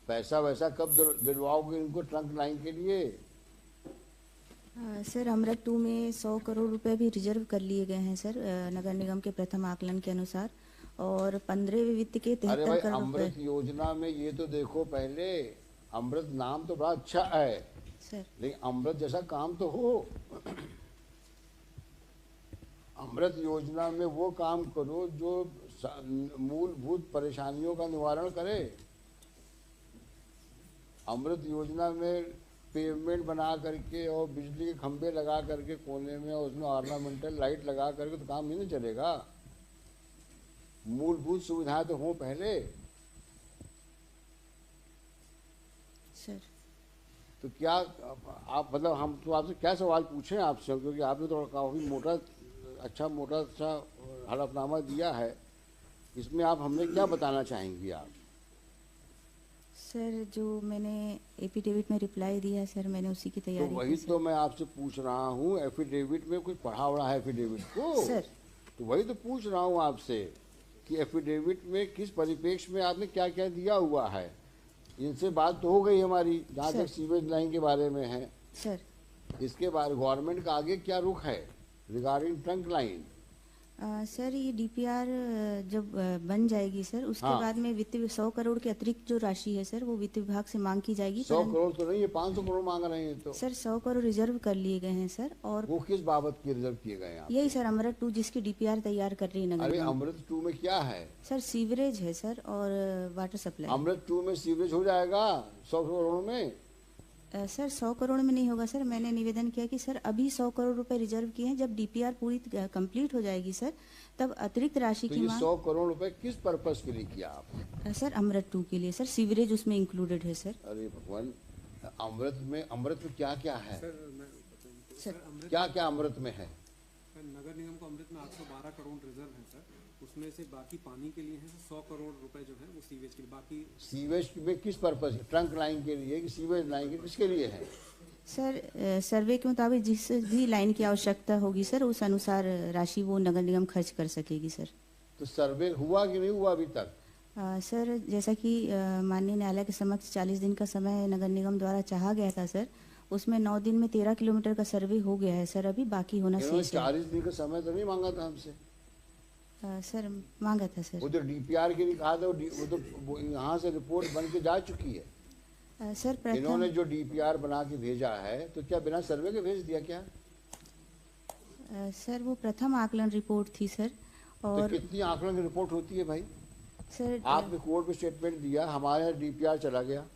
पैसा वैसा कब दिलवाओगे इनको ट्रंक लाइन के लिए? सर अमृत 2 में 100 करोड़ रुपए भी रिजर्व कर लिए गए हैं सर, नगर निगम के प्रथम आकलन के अनुसार, और 15वें वित्त के अरे 73 भाई, करोड़ रुपए। अमृत योजना में ये तो देखो पहले, अमृत नाम तो बड़ा अच्छा है, सर लेकिन अमृत जैसा काम तो हो। अमृत योजना में वो काम करो जो मूलभूत परेशानियों का निवारण करे। अमृत योजना में पेवमेंट बना करके और बिजली के खंभे लगा करके कोने में, और उसमें ऑर्नामेंटल लाइट लगा करके तो काम नहीं चलेगा। मूलभूत सुविधाएं तो हों पहले। सर तो क्या आप मतलब हम तो आपसे क्या सवाल पूछें आपसे, क्योंकि आपने तो काफ़ी मोटा अच्छा हलफनामा दिया है, इसमें आप हमें क्या बताना चाहेंगी आप? सर जो मैंने एफिडेविट में रिप्लाई दिया है सर, मैंने उसी की तो तैयारी वही की सर। तो मैं आपसे पूछ रहा हूँ, एफिडेविट में कुछ पढ़ा वढ़ा है एफिडेविट को? सर तो वही तो पूछ रहा हूँ आपसे कि एफिडेविट में किस परिप्रेक्ष्य में आपने क्या क्या दिया हुआ है। इनसे बात तो हो गई हमारी, जहाँ सर। तक सीवेज लाइन के बारे में है। सर इसके बाद गवर्नमेंट का आगे क्या रुख है रिगार्डिंग ट्रंक लाइन? सर ये डीपीआर जब बन जाएगी सर, उसके हाँ। बाद में वित्त 100 करोड़ के अतिरिक्त जो राशि है सर, वो वित्त विभाग से मांग की जाएगी। 100 करोड़ तो नहीं है, 500 करोड़ मांग रहे हैं। तो सर 100 करोड़ रिजर्व कर लिए गए हैं सर, और वो किस बाबत के रिजर्व किए गए हैं आप? यही सर अमृत 2 जिसकी डीपीआर तैयार कर रही है नगर अरे निगम। अमृत 2 में क्या है? सर सीवरेज है सर, और वाटर सप्लाई। अमृत 2 में सीवरेज हो जाएगा 100 करोड़ में? सर 100 करोड़ में नहीं होगा सर, मैंने निवेदन किया कि सर अभी 100 करोड़ रुपए रिजर्व किए हैं, जब डीपीआर पूरी कंप्लीट हो जाएगी सर, तब अतिरिक्त राशि तो की ये मांग। 100 करोड़ रुपए किस पर्पस के लिए किया आप? सर अमृत 2 के लिए सर, सीवरेज उसमें इंक्लूडेड है सर। अरे भगवान, अमृत में क्या क्या है? सर मैं बताऊं सर, सर अमृत क्या क्या अमृत में है? सर नगर निगम को अमृत में 812 करोड़ रिजर्व है सर, उसमें से बाकी पानी के लिए है सर 100 करोड़ रुपए जो है वो सीवेज के लिए, बाकी सीवेज में किस पर्पस है? ट्रंक लाइन के लिए कि सीवेज लाइन के, किसके लिए है? सर सर्वे के मुताबिक जिस भी लाइन की आवश्यकता होगी सर, उस अनुसार राशि वो नगर निगम खर्च कर सकेगी सर। तो सर्वे हुआ कि नहीं हुआ अभी तक? सर जैसा कि माननीय न्यायालय के समक्ष 40 दिन का समय नगर निगम द्वारा चाहा गया था सर, उसमें 9 दिन में 13 किलोमीटर का सर्वे हो गया है सर, अभी बाकी होना इन्होंने शेष है। 40 दिन का समय तो नहीं मांगा था हमसे? सर मांगा था सर। वो तो डीपीआर के लिए कहा था, वो तो यहाँ से रिपोर्ट बन के जा चुकी है। सर प्रथम इन्होंने जो डीपीआर बना के भेजा है, तो क्या बिना सर्वे के भेज दिया क्या? सर वो प्रथम आकलन रिपोर्ट थी सर, तो और कितनी आकलन की रिपोर्ट होती है भाई? सर आपने कोर्ट में स्टेटमेंट दिया, हमारे यहाँ डीपीआर चला गया,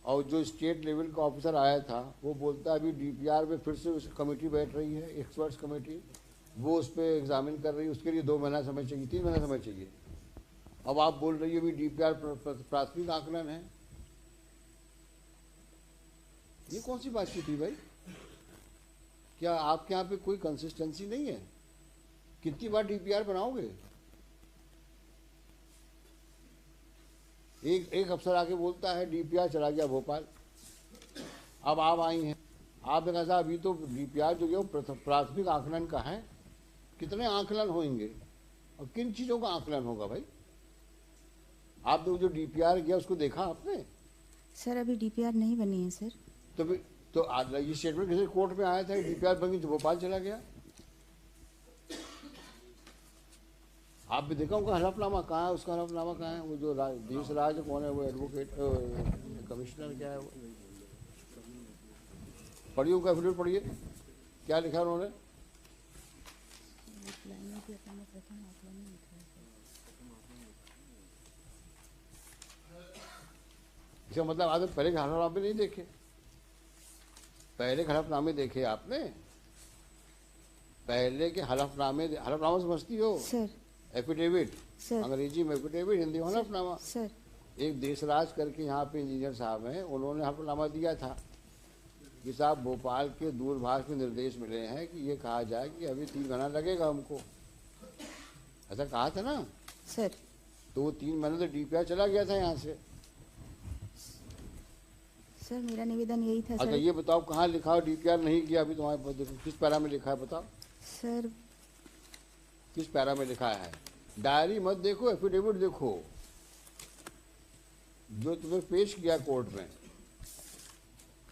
और जो स्टेट लेवल का ऑफिसर आया था वो बोलता है अभी डीपीआर में फिर से उस कमेटी बैठ रही है, एक्सपर्ट्स कमेटी, वो उस पर एग्जामिन कर रही है, उसके लिए 2 महीना समय चाहिए, 3 महीना समय चाहिए। अब आप बोल रही है अभी डीपीआर प्राथमिक आकलन है। ये कौन सी बातचीत हुई भाई? क्या आपके यहाँ पे कोई कंसिस्टेंसी नहीं है? कितनी बार डीपीआर बनाओगे? एक अफसर आके बोलता है डीपीआर चला गया भोपाल, अब आप आई हैं, आपने कहा साहब अभी तो डीपीआर जो है वो प्राथमिक आकलन का है। कितने आकलन होंगे और किन चीज़ों का आकलन होगा भाई? आपने जो डीपीआर किया उसको देखा आपने? सर अभी डीपीआर नहीं बनी है सर। तो ये स्टेटमेंट किसी कोर्ट में आया था, डीपीआर बनी तो भोपाल चला गया। आप भी देखा उनका हलफनामा कहाँ है? उसका हलफनामा कहाँ है? वो जो देश राज कौन है, वो एडवोकेट कमिश्नर क्या है वो? पढ़िए उनका एफिडेविट पढ़िए, क्या लिखा उन्होंने? इसका मतलब आपने पहले के हलफनामे नहीं देखे? पहले के हलफनामे देखे आपने? पहले के हलफनामा समझती हो? सर एफिडेविट, सर अंग्रेजी में एफिडेविट, हिंदी में हलफनामा। सर एक देशराज करके यहाँ पे इंजीनियर साहब हैं, उन्होंने हलफनामा दिया था कि साहब भोपाल के दूरभाष में निर्देश मिले हैं कि ये कहा जाए कि अभी 3 महीना लगेगा हमको, ऐसा कहा था ना? सर तो वो 3 महीने तो डीपीआर चला गया था यहाँ से। सर मेरा निवेदन यही था अच्छा सर। ये बताओ कहाँ लिखा हो डीपीआर नहीं किया अभी तुम्हारे पास? देखो किस पैरा में लिखा है बताओ, सर किस पैरा में लिखा है? डायरी मत देखो, एफिडेविट देखो। जो तुम्हें पेश किया कोर्ट में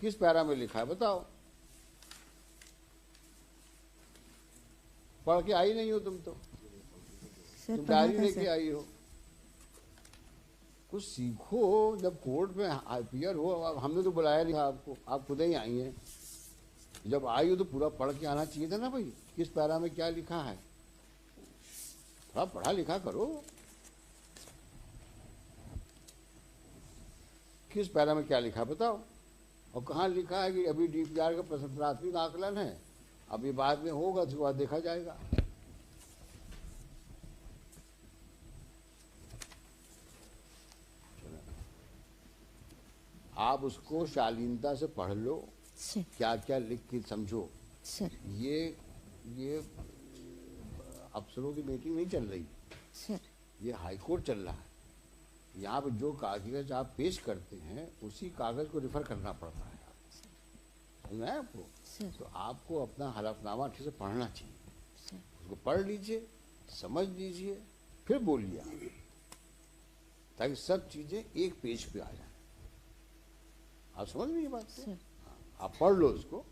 किस पैरा में लिखा है बताओ। पढ़ के आई नहीं हो तुम तो, सर तुम पढ़ा डायरी था लेके सर। आई हो। कुछ सीखो, जब कोर्ट में अपीयर हो। अब हमने तो बुलाया नहीं था आपको, आप खुद ही आई हैं। जब आई हो तो पूरा पढ़ के आना चाहिए था ना भाई, किस पैरा में क्या लिखा है। थोड़ा पढ़ा लिखा करो। किस पैरा में क्या लिखा है बताओ, और कहाँ लिखा है कि अभी डीपीआर का प्राथमिक आकलन है, अभी बाद में होगा, उसके बाद देखा जाएगा। आप उसको शालीनता से पढ़ लो, सर क्या क्या लिख के समझो। सर ये अफसरों की मीटिंग नहीं चल रही, सर ये हाई कोर्ट चल रहा है। यहाँ पर जो कागज आप पेश करते हैं उसी कागज को रिफर करना पड़ता है। समझ आया आपको? सर तो आपको अपना हलफनामा ठीक से पढ़ना चाहिए। सर उसको पढ़ लीजिए, समझ लीजिए, फिर बोलिए आप, ताकि सब चीजें एक पेज पे आ जाए। आप समझ रही ये बात को? सर आप पढ़ लो उसको,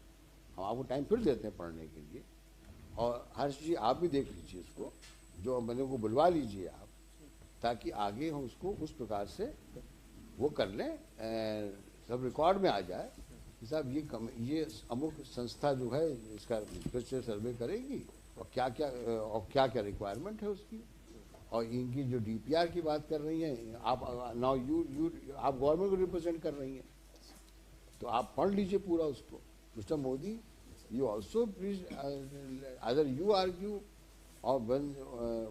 हम आपको टाइम फिर देते हैं पढ़ने के लिए। और हर चीज़ आप भी देख लीजिए उसको, जो बंदे को बुलवा लीजिए आप, ताकि आगे हम उसको उस प्रकार से वो कर लें, सब रिकॉर्ड में आ जाए कि साहब ये अमुक संस्था जो है इसका फिर से सर्वे करेगी, और क्या क्या रिक्वायरमेंट है उसकी। और इनकी जो डीपीआर की बात कर रही हैं आप, नाउ आप गवर्नमेंट को रिप्रेजेंट कर रही हैं, तो आप पढ़ लीजिए पूरा उसको। Mister Modi, you also please either you argue or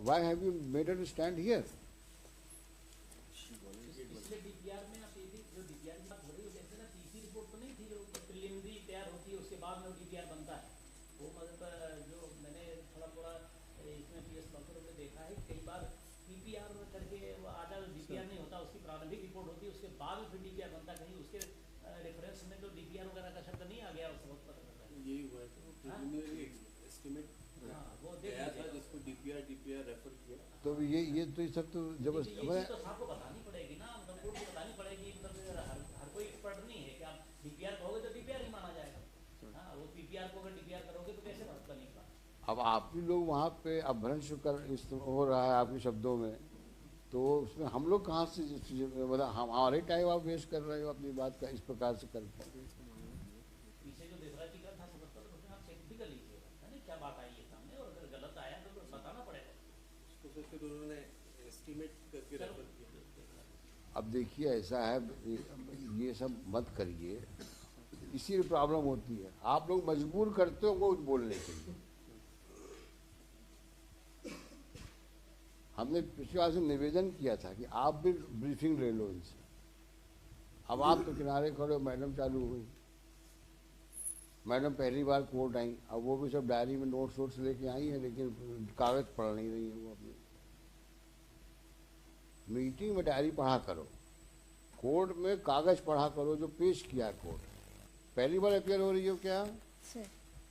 why have you made her to stand here? पिछले डीपीआर में आप ये भी जो डीपीआर की बात हो रही है, जैसे ना पीसी रिपोर्ट तो नहीं थी जो प्रिलिमिनरी तैयार होती है, उसके बाद में वो डीपीआर बनता है। वो मतलब जो मैंने थोड़ा इसमें पीएस डॉक्टरों में देखा है, कई बार पीपीआर में करके वो आधा डीपीआर नहीं होता, उसकी प्रारंभिक रिपोर्ट होती है, उसके बाद में फिर डीपीआर बनता है। कहीं उसके रेफरेंस में तो डीपीआर वगैरह का शब्द नहीं आ गया, उस वक्त पता चलता है। यही हुआ है तो प्रिलिमिनरी एस्टिमेट हाँ, वो देख गया था, लीजिएगा। जिसको डीपीआर रेफर किया। तो ये तो ये सब तो ये जबरदस्त। चीज़ तो आपको बतानी पड़ेगी ना, मतलब कोर्ट को बतानी पड़ेगी। मतलब हर कोई एक्सपर्ट नहीं है कि आप डीपीआर कहोगे तो डीपीआर ही माना जाएगा। हाँ, वो पीपीआर को अगर डीपीआर करोगे तो कैसे बनेगा? अब आप भी लोग वहाँ पे अपभ्रंश हो रहा है आपके शब्दों में, तो उसमें हम लोग कहाँ से मतलब हमारे टाइम आप वेस्ट कर रहे हो अपनी बात का इस प्रकार से करके। पीछे जो देवराज जी का था समझता तो उसमें आप चेक भी कर लीजिएगा, है ना, क्या बात आई है सामने, और अगर गलत आया तो बताना पड़ेगा। तो फिर उन्होंने एस्टिमेट करके रेफर किया। अब देखिए ऐसा है, ये सब मत करिए, इसीलिए प्रॉब्लम होती है। आप लोग मजबूर करते हो वो बोलने के लिए। हमने पिछली बार से निवेदन किया था कि आप भी ब्रीफिंग ले लो इनसे। अब आप तो किनारे खड़े हो, मैडम चालू हो गई। मैडम पहली बार कोर्ट आई, अब वो भी सब डायरी में नोट्स वोट्स लेके आई हैं, लेकिन कागज पढ़ नहीं रही है वो अपनी। मीटिंग में डायरी पढ़ा करो, कोर्ट में कागज पढ़ा करो जो पेश किया है कोर्ट। पहली बार अपियर हो रही हो क्या? सर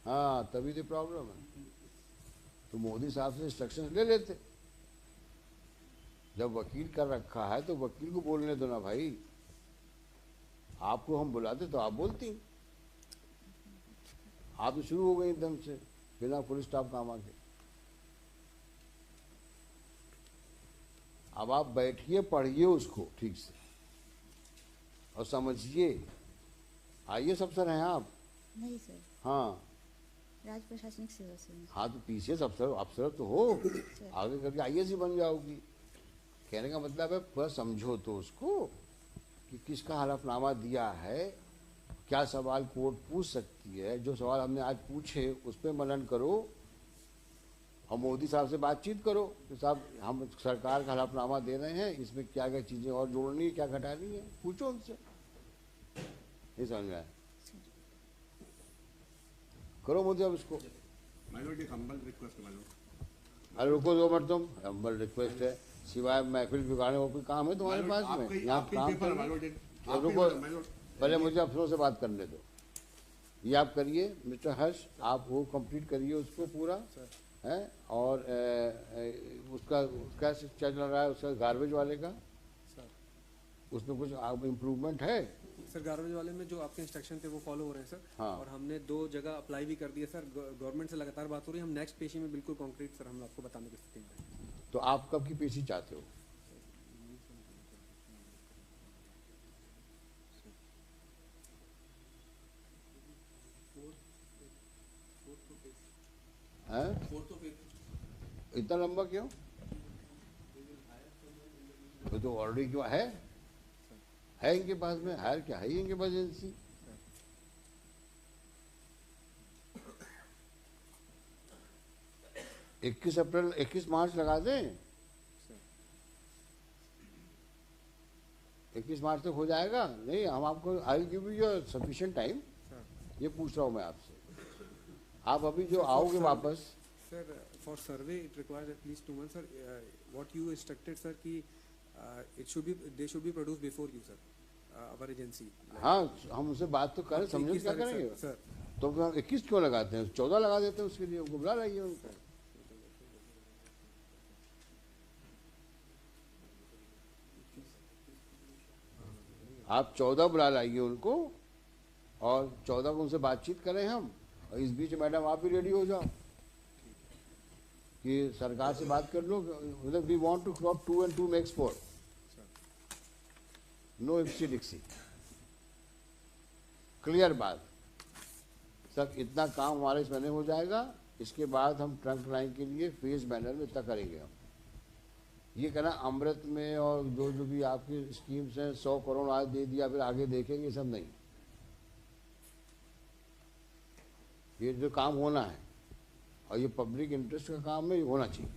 हाँ, तभी तो प्रॉब्लम है। तो मोदी साहब से इंस्ट्रक्शन ले लेते। जब वकील कर रखा है तो वकील को बोलने दो ना भाई। आपको हम बुलाते तो आप बोलती। आप तो शुरू हो गई एकदम से बिना फुल स्टॉप काम आके। अब आप बैठिए, पढ़िए उसको ठीक से और समझिए। आईएएस अफसर हैं आप? नहीं सर, हाँ राज्य प्रशासनिक सेवा से हूँ। हाँ, तो पीसीएस अफसर तो हो, आगे करके आईएएस ही बन जाओगी। कहने का मतलब है पूरा समझो तो उसको कि किसका हलफनामा दिया है, क्या सवाल कोर्ट पूछ सकती है। जो सवाल हमने आज पूछे उस पर मनन करो और मोदी साहब से बातचीत करो कि साहब हम सरकार का हलफनामा दे रहे हैं, इसमें क्या क्या चीज़ें और जोड़नी है, क्या घटानी है, पूछो उनसे। नहीं समझ में आया? करो मोदी अब इसको। अरे रुको 2 मिनट, तुम हम्बल रिक्वेस्ट है, सिवाय महफिल बिगाड़ने वो कोई काम है तुम्हारे पास में? यहाँ काम करो। रुको, पहले मुझे अफसरों से बात करने दो। ये आप करिए मिस्टर हर्ष, आप वो कंप्लीट करिए उसको पूरा है। और उसका क्या चल रहा है उसका गार्बेज वाले का? उसमें कुछ इम्प्रूवमेंट है? सर गार्बेज वाले में जो आपके इंस्ट्रक्शन थे वो फॉलो हो रहे हैं सर। हाँ। और हमने 2 जगह अप्लाई भी कर दिया सर। गवर्नमेंट से लगातार बात हो रही है। हम नेक्स्ट पेशी में बिल्कुल कॉन्क्रीट सर हम आपको बताने की स्थिति में हैं। तो आप कब की पेशी चाहते हो? हैं? इतना लंबा क्यों? तो ऑलरेडी क्यों है इनके पास में हायर, क्या है इनके पास एजेंसी? इक्कीस अप्रैल 21 मार्च लगा दें। 21 मार्च तक हो जाएगा? नहीं, हम आपको I give you sufficient time. ये पूछ रहा हूँ मैं आपसे। आप अभी जो आओगे वापस। Sir for survey it requires at least 2 months sir. What you instructed sir कि they should be produce before you sir our agency. हाँ, हम उनसे बात तो करें, समझे क्या करेंगे सर। तो फिर 21 क्यों लगाते हैं? 14 लगा देते हैं, उसके लिए बुला रही है उनको। आप 14 बुला लाइए उनको और 14 को उनसे बातचीत करें हम। और इस बीच मैडम आप भी रेडी हो जाओ कि सरकार से बात कर लो। मतलब we want to crop 2 and 2 makes 4। No ipse dixit, clear बात। सर इतना काम हमारा इस महीने हो जाएगा। इसके बाद हम ट्रंक लाइन के लिए फेज बैनर में इतना करेंगे हम। ये कहना अमृत में और जो जो भी आपकी स्कीम्स हैं 100 करोड़ आज दे दिया फिर आगे देखेंगे, ये सब नहीं। ये जो काम होना है और ये पब्लिक इंटरेस्ट का काम है, ये होना चाहिए।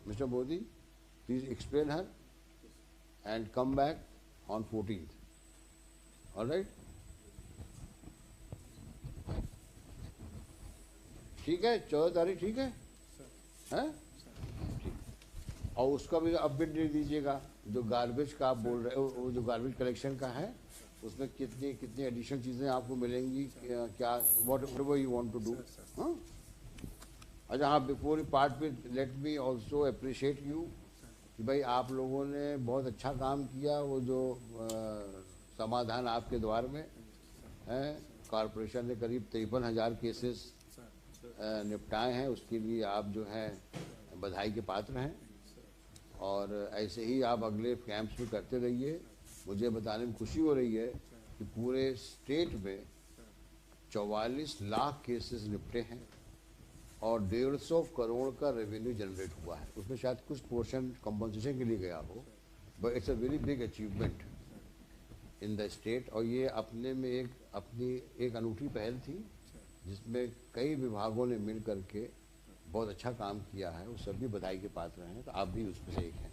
Mister Modi, please explain her and come back on 14th। Alright, ठीक है? 14 तारीख ठीक है? हैं? ठीक। और उसका भी अपडेट दे दीजिएगा जो गार्बेज का आप बोल रहे हो, वो जो गार्बेज कलेक्शन का है उसमें कितनी कितनी एडिशनल चीज़ें आपको मिलेंगी, क्या whatever you want to do. हाँ, अच्छा हाँ, before you part with let me also appreciate you कि भाई आप लोगों ने बहुत अच्छा काम किया। वो जो समाधान आपके द्वार में है, कॉरपोरेशन ने करीब 53,000 केसेस निपटाए हैं, उसके लिए आप जो है बधाई के पात्र हैं। और ऐसे ही आप अगले कैंप्स में करते रहिए। मुझे बताने में खुशी हो रही है कि पूरे स्टेट में 44 लाख केसेस निपटे हैं और 150 करोड़ का रेवेन्यू जनरेट हुआ है। उसमें शायद कुछ पोर्शन कंपनसेशन के लिए गया हो, but it's a very big achievement in the state. और ये अपने में एक अनूठी पहल थी जिसमें कई विभागों ने मिल करके बहुत अच्छा काम किया है। वो सभी बधाई के पात्र हैं, तो आप भी उसमें से एक हैं।